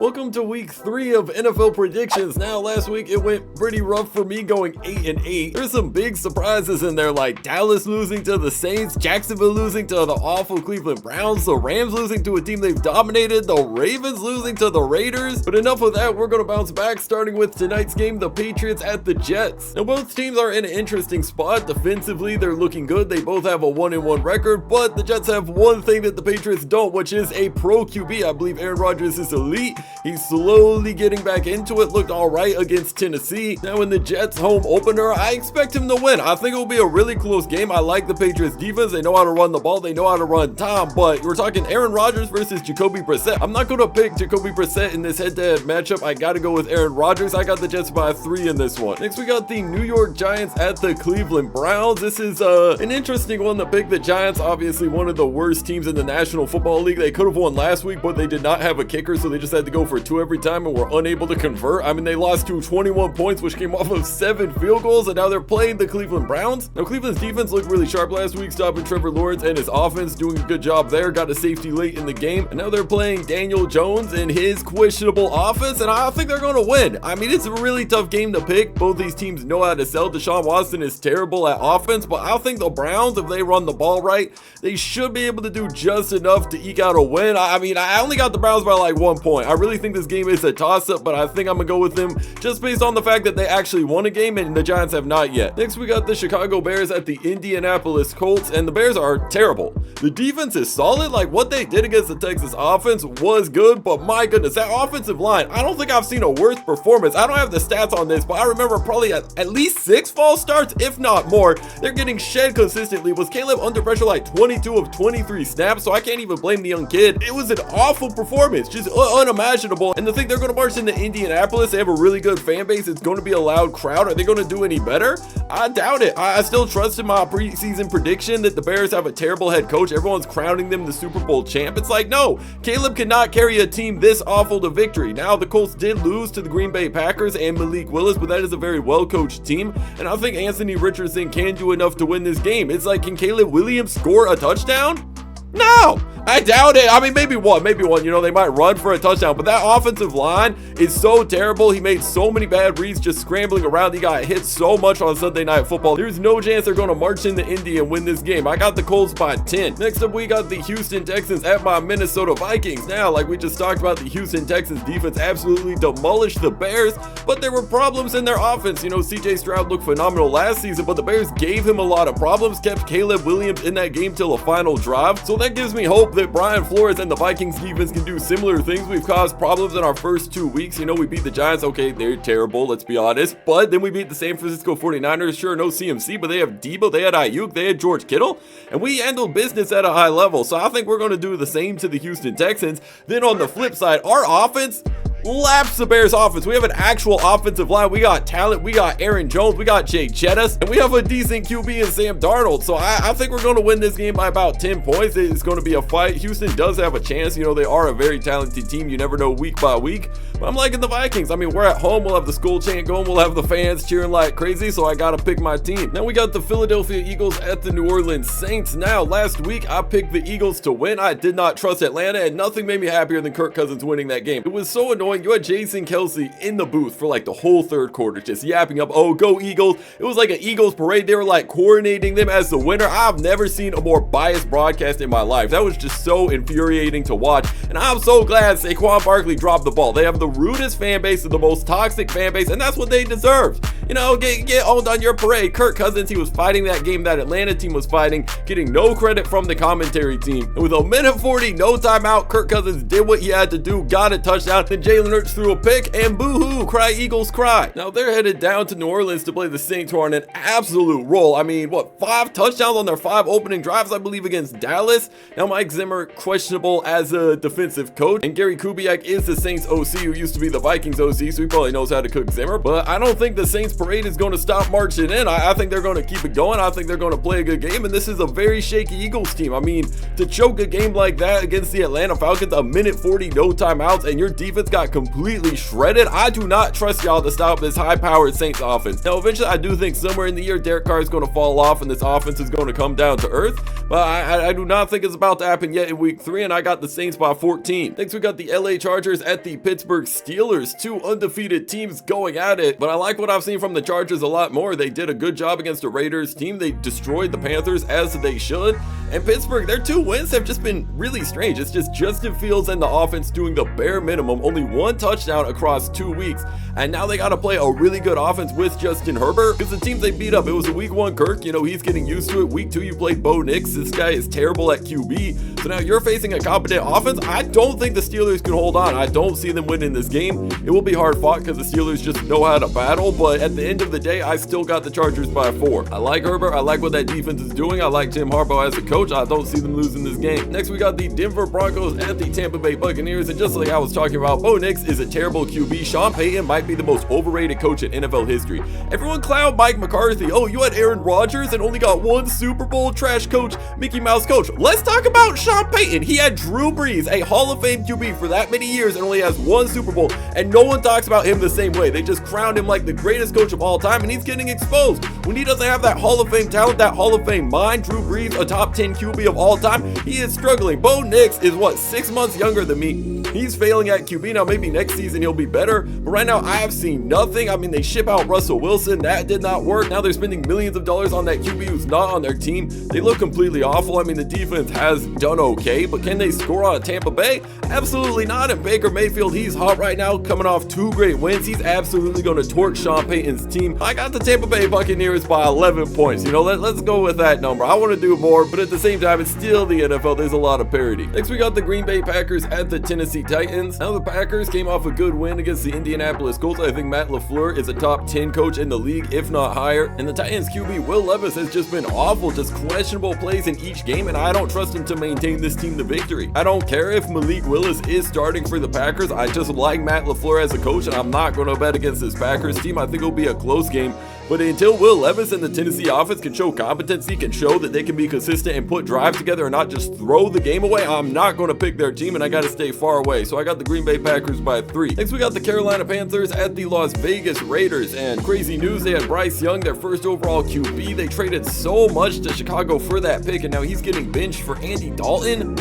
Welcome to week 3 of NFL predictions. Now, last week it went pretty rough for me, going 8-8. There's some big surprises in there, like Dallas losing to the Saints, Jacksonville losing to the awful Cleveland Browns, the Rams losing to a team they've dominated, the Ravens losing to the Raiders. But enough of that, we're going to bounce back, starting with tonight's game, the Patriots at the Jets. Now, both teams are in an interesting spot. Defensively, they're looking good. They both have a 1-1 record, but the Jets have one thing that the Patriots don't, which is a pro QB. I believe Aaron Rodgers is elite. He's slowly getting back into it, looked all right against Tennessee. Now in the Jets home opener, I expect him to win. I think it will be a really close game. I like the Patriots defense. They know how to run the ball. They know how to run Tom, but we're talking Aaron Rodgers versus Jacoby Brissett. I'm not going to pick Jacoby Brissett in this head-to-head matchup. I got to go with Aaron Rodgers. I got the Jets by 3 in this one. Next, we got the New York Giants at the Cleveland Browns. This is an interesting one to pick. The Giants, obviously one of the worst teams in the National Football League. They could have won last week, but they did not have a kicker, so they just had to go for 2 every time and were unable to convert. I mean, they lost to 21 points, which came off of 7 field goals, and now they're playing the Cleveland Browns. Now, Cleveland's defense looked really sharp last week, stopping Trevor Lawrence and his offense, doing a good job there, got a safety late in the game, and now they're playing Daniel Jones and his questionable offense, and I think they're going to win. I mean, it's a really tough game to pick. Both these teams know how to sell. Deshaun Watson is terrible at offense, but I think the Browns, if they run the ball right, they should be able to do just enough to eke out a win. I mean, I only got the Browns by like 1 point. I really think this game is a toss-up, but I think I'm gonna go with them just based on the fact that they actually won a game and the Giants have not yet. Next, we got the Chicago Bears at the Indianapolis Colts, and the Bears are terrible. The defense is solid. Like, what they did against the Texas offense was good, but my goodness, that offensive line, I don't think I've seen a worse performance. I don't have the stats on this, but I remember probably at least 6 false starts, if not more. They're getting shed consistently. Was Caleb under pressure like 22 of 23 snaps? So I can't even blame the young kid. It was an awful performance, just unimaginable. And the thing, they're going to march into Indianapolis. They have a really good fan base. It's going to be a loud crowd. Are they going to do any better? I doubt it. I still trust in my preseason prediction that the Bears have a terrible head coach. Everyone's crowning them the Super Bowl champ. It's like, no, Caleb cannot carry a team this awful to victory. Now, the Colts did lose to the Green Bay Packers and Malik Willis, but that is a very well-coached team, and I think Anthony Richardson can do enough to win this game. It's like, can Caleb Williams score a touchdown? No, I doubt it. I mean, maybe one, you know, they might run for a touchdown, but that offensive line is so terrible. He made so many bad reads just scrambling around. He got hit so much on Sunday Night Football. There's no chance they're going to march into Indy and win this game. I got the Colts by 10. Next up, we got the Houston Texans at my Minnesota Vikings. Now, like we just talked about, the Houston Texans defense absolutely demolished the Bears, but there were problems in their offense. You know, CJ Stroud looked phenomenal last season, but the Bears gave him a lot of problems, kept Caleb Williams in that game till the final drive. So that gives me hope that Brian Flores and the Vikings defense can do similar things. We've caused problems in our first 2 weeks. You know, we beat the Giants. Okay, they're terrible, let's be honest. But then we beat the San Francisco 49ers. Sure, no CMC, but they have Debo, they had Ayuk, they had George Kittle, and we handled business at a high level. So I think we're going to do the same to the Houston Texans. Then on the flip side, our offense laps the Bears offense. We have an actual offensive line. We got talent. We got Aaron Jones. We got Jake Jettis, and we have a decent QB in Sam Darnold. So I think we're going to win this game by about 10 points. It's going to be a fight. Houston does have a chance. You know, they are a very talented team. You never know week by week. But I'm liking the Vikings. I mean, we're at home. We'll have the skull chant going. We'll have the fans cheering like crazy. So I got to pick my team. Now we got the Philadelphia Eagles at the New Orleans Saints. Now, last week I picked the Eagles to win. I did not trust Atlanta, and nothing made me happier than Kirk Cousins winning that game. It was so annoying. You had Jason Kelsey in the booth for like the whole third quarter, just yapping up, oh, go Eagles. It was like an Eagles parade. They were like coordinating them as the winner. I've never seen a more biased broadcast in my life. That was just so infuriating to watch. And I'm so glad Saquon Barkley dropped the ball. They have the rudest fan base and the most toxic fan base, and that's what they deserved. You know, get owned on your parade. Kirk Cousins, he was fighting that game that Atlanta team was fighting, getting no credit from the commentary team. And with a minute 40, no timeout, Kirk Cousins did what he had to do, got a touchdown. Then Jalen Hurts threw a pick, and boo-hoo, cry Eagles cry. Now they're headed down to New Orleans to play the Saints, who are on an absolute roll. I mean, what, 5 touchdowns on their 5 opening drives, I believe, against Dallas. Now Mike Zimmer questionable as a defensive coach, and Gary Kubiak is the Saints OC, who used to be the Vikings OC, so he probably knows how to cook Zimmer. But I don't think the Saints parade is going to stop marching in. I think they're going to keep it going. I think they're going to play a good game, and this is a very shaky Eagles team. I mean, to choke a game like that against the Atlanta Falcons, a minute 40, no timeouts, and your defense got got completely shredded. I do not trust y'all to stop this high-powered Saints offense. Now, eventually, I do think somewhere in the year, Derek Carr is going to fall off and this offense is going to come down to earth. But I do not think it's about to happen yet in week 3, and I got the Saints by 14. Next, we got the LA Chargers at the Pittsburgh Steelers. 2 undefeated teams going at it. But I like what I've seen from the Chargers a lot more. They did a good job against the Raiders team. They destroyed the Panthers as they should. And Pittsburgh, their 2 wins have just been really strange. It's just Justin Fields and the offense doing the bare minimum. Only 1 touchdown across 2 weeks. And now they got to play a really good offense with Justin Herbert. Because the teams they beat up, it was a week 1 Kirk. You know, he's getting used to it. Week 2, you played Bo Nix. This guy is terrible at QB. So now you're facing a competent offense. I don't think the Steelers can hold on. I don't see them winning this game. It will be hard fought because the Steelers just know how to battle. But at the end of the day, I still got the Chargers by 4. I like Herbert. I like what that defense is doing. I like Jim Harbaugh as a coach. I don't see them losing this game. Next, we got the Denver Broncos at the Tampa Bay Buccaneers. And just like I was talking about, Bo Nix is a terrible QB. Sean Payton might be the most overrated coach in NFL history. Everyone clowned Mike McCarthy. Oh, you had Aaron Rodgers and only got 1 Super Bowl. Trash coach, Mickey Mouse coach. Let's talk about Sean Payton. He had Drew Brees, a Hall of Fame QB for that many years, and only has 1 Super Bowl, and no one talks about him the same way. They just crowned him like the greatest coach of all time, and he's getting exposed. When he doesn't have that Hall of Fame talent, that Hall of Fame mind, Drew Brees, a top 10 QB of all time, he is struggling. Bo Nix is, what, 6 months younger than me. He's failing at QB. Now, maybe next season he'll be better, but right now I have seen nothing. I mean, they ship out Russell Wilson. That did not work. Now they're spending millions of dollars on that QB who's not on their team. They look completely awful. I mean, the defense has done okay, but can they score on Tampa Bay? Absolutely not. And Baker Mayfield, he's hot right now, coming off 2 great wins. He's absolutely going to torch Sean Payton's team. I got the Tampa Bay Buccaneers by 11 points. You know, let's go with that number. I want to do more, but at the same time, it's still the NFL. There's a lot of parity. Next, we got the Green Bay Packers at the Tennessee Titans. Now, the Packers came off a good win against the Indianapolis Colts. I think Matt LaFleur is a top 10 coach in the league, if not higher. And the Titans QB, Will Levis, has just been awful, just questionable plays in each game, and I don't trust him to maintain this team to victory. I don't care if Malik Willis is starting for the Packers. I just like Matt LaFleur as a coach, and I'm not going to bet against this Packers team. I think it'll be a close game. But until Will Levis and the Tennessee offense can show competency, can show that they can be consistent and put drives together and not just throw the game away, I'm not going to pick their team, and I got to stay far away. So I got the Green Bay Packers by 3. Next, we got the Carolina Panthers at the Las Vegas Raiders. And crazy news, they had Bryce Young, their first overall QB. They traded so much to Chicago for that pick, and now he's getting benched for Andy Dalton.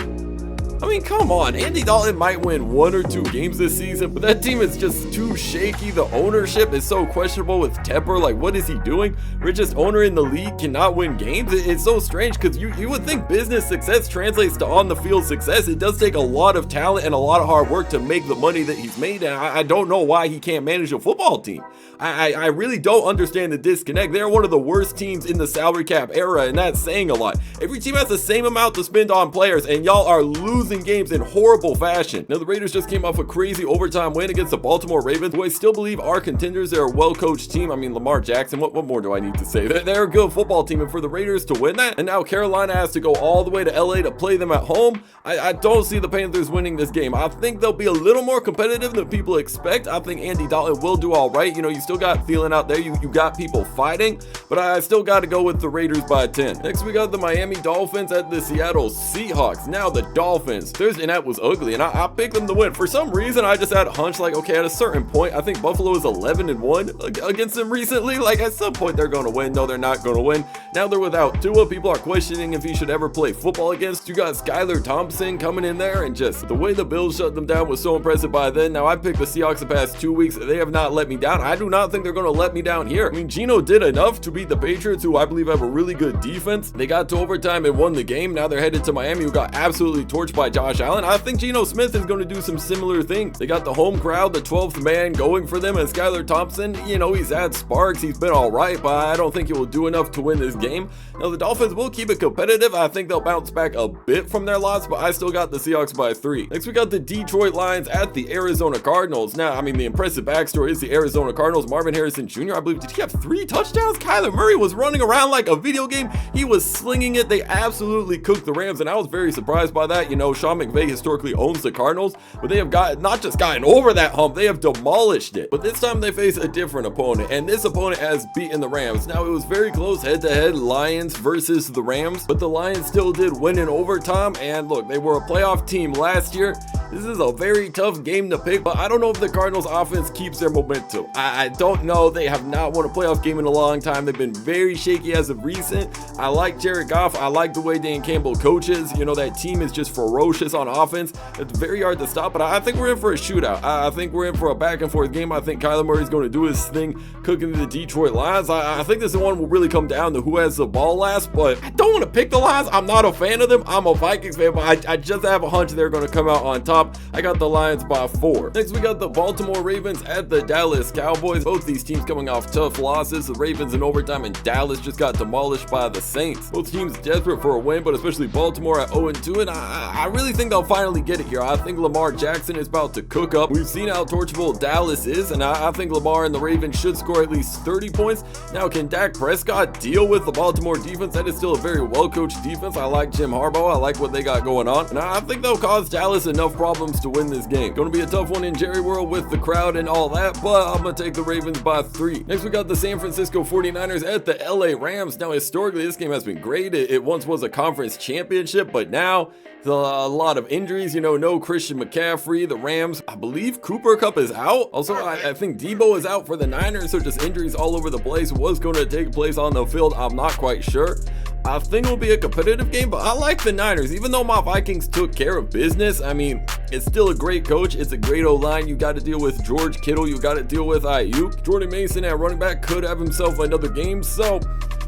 I mean, come on. Andy Dalton might win 1 or 2 games this season, but that team is just too shaky. The ownership is so questionable with Tepper. Like, what is he doing? Richest owner in the league cannot win games. It's so strange because you would think business success translates to on-the-field success. It does take a lot of talent and a lot of hard work to make the money that he's made, and I don't know why he can't manage a football team. I really don't understand the disconnect. They're one of the worst teams in the salary cap era, and that's saying a lot. Every team has the same amount to spend on players, and y'all are losing games in horrible fashion. Now, the Raiders just came off a crazy overtime win against the Baltimore Ravens, who I still believe are contenders. They're a well-coached team. I mean, Lamar Jackson, what more do I need to say? They're a good football team, and for the Raiders to win that, and now Carolina has to go all the way to LA to play them at home, I don't see the Panthers winning this game. I think they'll be a little more competitive than people expect. I think Andy Dalton will do all right. You know, you still got Thielen out there. You got people fighting, but I still got to go with the Raiders by 10. Next, we got the Miami Dolphins at the Seattle Seahawks. Now, the Dolphins. Thursday night was ugly, and I picked them to win. For some reason, I just had a hunch, like, okay, at a certain point, I think Buffalo is 11-1 against them recently. Like, at some point, they're going to win. No, they're not going to win. Now they're without Tua. People are questioning if he should ever play football against. You got Skylar Thompson coming in there, and just the way the Bills shut them down was so impressive by then. Now, I picked the Seahawks the past 2 weeks. They have not let me down. I do not think they're going to let me down here. I mean, Geno did enough to beat the Patriots, who I believe have a really good defense. They got to overtime and won the game. Now they're headed to Miami, who got absolutely torched by Josh Allen. I think Geno Smith is going to do some similar things. They got the home crowd, the 12th man going for them, and Skylar Thompson, you know, he's had sparks. He's been all right, but I don't think he will do enough to win this game. Now, the Dolphins will keep it competitive. I think they'll bounce back a bit from their loss, but I still got the Seahawks by 3. Next, we got the Detroit Lions at the Arizona Cardinals. Now, I mean, the impressive backstory is the Arizona Cardinals. Marvin Harrison Jr., I believe, did he have 3 touchdowns? Kyler Murray was running around like a video game. He was slinging it. They absolutely cooked the Rams, and I was very surprised by that. You know, Sean McVay historically owns the Cardinals, but they have not just gotten over that hump, they have demolished it. But this time they face a different opponent, and this opponent has beaten the Rams. Now, it was very close head-to-head, Lions versus the Rams, but the Lions still did win in overtime, and look, they were a playoff team last year, This is a very tough game to pick, but I don't know if the Cardinals offense keeps their momentum. I don't know. They have not won a playoff game in a long time. They've been very shaky as of recent. I like Jared Goff. I like the way Dan Campbell coaches. You know, that team is just ferocious on offense. It's very hard to stop, but I think we're in for a shootout. I think we're in for a back and forth game. I think Kyler Murray's going to do his thing, cooking the Detroit Lions. I think this one will really come down to who has the ball last, but I don't want to pick the Lions. I'm not a fan of them. I'm a Vikings fan, but I just have a hunch they're going to come out on top. I got the Lions by 4. Next, we got the Baltimore Ravens at the Dallas Cowboys. Both these teams coming off tough losses. The Ravens in overtime, and Dallas just got demolished by the Saints. Both teams desperate for a win, but especially Baltimore at 0-2, and I really think they'll finally get it here. I think Lamar Jackson is about to cook up. We've seen how torchable Dallas is, and I think Lamar and the Ravens should score at least 30 points. Now, can Dak Prescott deal with the Baltimore defense? That is still a very well-coached defense. I like Jim Harbaugh. I like what they got going on, and I think they'll cause Dallas enough problems to win this game. Going to be a tough one in Jerry World with the crowd and all that, but I'm going to take the Ravens by 3. Next, we got the San Francisco 49ers at the LA Rams. Now, historically, this game has been great. It once was a conference championship, but now a lot of injuries. You know, no Christian McCaffrey. The Rams, I believe Cooper Kupp is out. Also, I think Debo is out for the Niners, so just injuries all over the place. What's going to take place on the field, I'm not quite sure. I think it'll be a competitive game, but I like the Niners. Even though my Vikings took care of business, I mean, it's still a great coach. It's a great O-line. You got to deal with George Kittle. You got to deal with Ayuk. Jordan Mason at running back could have himself another game. So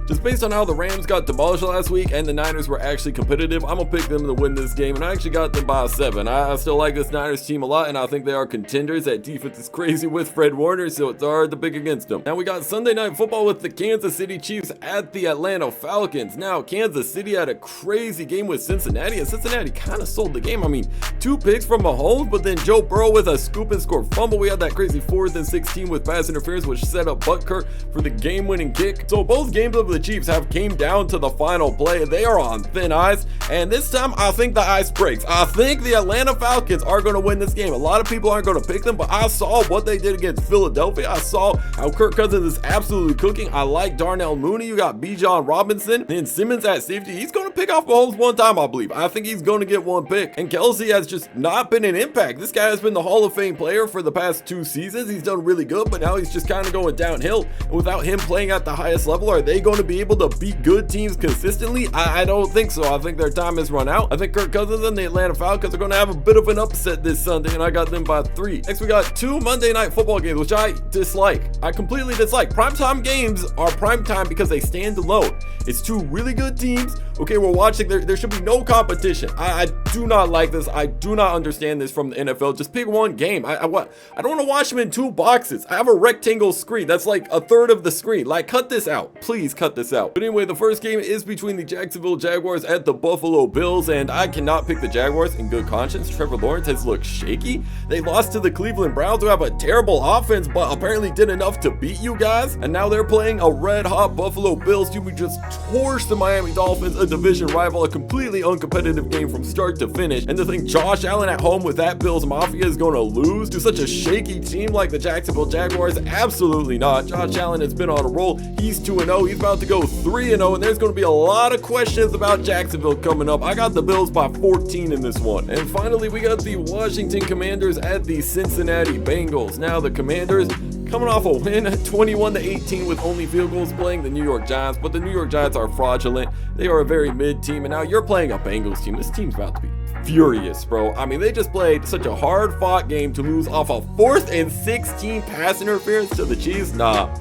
just based on how the Rams got demolished last week and the Niners were actually competitive, I'm going to pick them to win this game, and I actually got them by 7. I still like this Niners team a lot, and I think they are contenders. That defense is crazy with Fred Warner, so it's hard to pick against them. Now we got Sunday Night Football with the Kansas City Chiefs at the Atlanta Falcons. Now, Kansas City had a crazy game with Cincinnati, and Cincinnati kind of sold the game. I mean, 2 picks from Mahomes, but then Joe Burrow with a scoop and score fumble. We had that crazy 4th and 16 with pass interference, which set up Butker for the game-winning kick. So both games of the Chiefs have came down to the final play. They are on thin ice, and this time I think the ice breaks. I think the Atlanta Falcons are going to win this game. A lot of people aren't going to pick them, but I saw what they did against Philadelphia. I saw how Kirk Cousins is absolutely cooking. I like Darnell Mooney. You got Bijan Robinson and Simmons at safety. He's going to pick off Mahomes one time, I believe. I think he's going to get 1 pick, and Kelsey has just not been an impact. This guy has been the Hall of Fame player for the past 2 seasons. He's done really good, but now he's just kind of going downhill. And without him playing at the highest level, are they going to be able to beat good teams consistently? I don't think so. I think their time has run out. I think Kirk Cousins and the Atlanta Falcons are going to have a bit of an upset this Sunday, and I got them by 3. Next, we got 2 Monday Night Football games, which I dislike. I completely dislike. Primetime games are primetime because they stand alone. It's 2 really good teams. Okay, we're watching. There should be no competition. I do not like this. I do not understand this from the NFL. Just pick one game. I don't want to watch them in 2 boxes. I have a rectangle screen. That's like a third of the screen. Like, cut this out. Please cut this out. But anyway, the first game is between the Jacksonville Jaguars at the Buffalo Bills, and I cannot pick the Jaguars in good conscience. Trevor Lawrence has looked shaky. They lost to the Cleveland Browns, who have a terrible offense, but apparently did enough to beat you guys. And now they're playing a red-hot Buffalo Bills team who just torched the Miami Dolphins, a division rival, a completely uncompetitive game from start to finish. And to think Josh Allen at home with that Bills Mafia is going to lose to such a shaky team like the Jacksonville Jaguars? Absolutely not. Josh Allen has been on a roll. He's 2-0. He's about to go 3-0, and there's going to be a lot of questions about Jacksonville coming up. I got the Bills by 14 in this one. And finally, we got the Washington Commanders at the Cincinnati Bengals. Now, the Commanders coming off a win 21-18 with only field goals playing the New York Giants, but the New York Giants are fraudulent. They are a very mid team, and now you're playing a Bengals team. This team's about to be furious, bro. I mean, they just played such a hard-fought game to lose off a 4th and 16 pass interference to the Chiefs. Nah.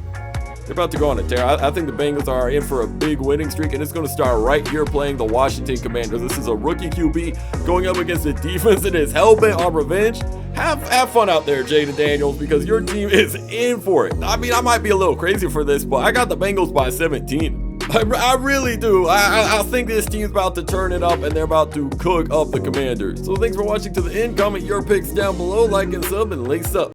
They're about to go on a tear. I think the Bengals are in for a big winning streak, and it's going to start right here playing the Washington Commanders. This is a rookie QB going up against a defense that is hell-bent on revenge. Have fun out there, Jaden Daniels, because your team is in for it. I mean, I might be a little crazy for this, but I got the Bengals by 17. I really do. I think this team's about to turn it up, and they're about to cook up the Commanders. So thanks for watching to the end. Comment your picks down below, like and sub, and lace up.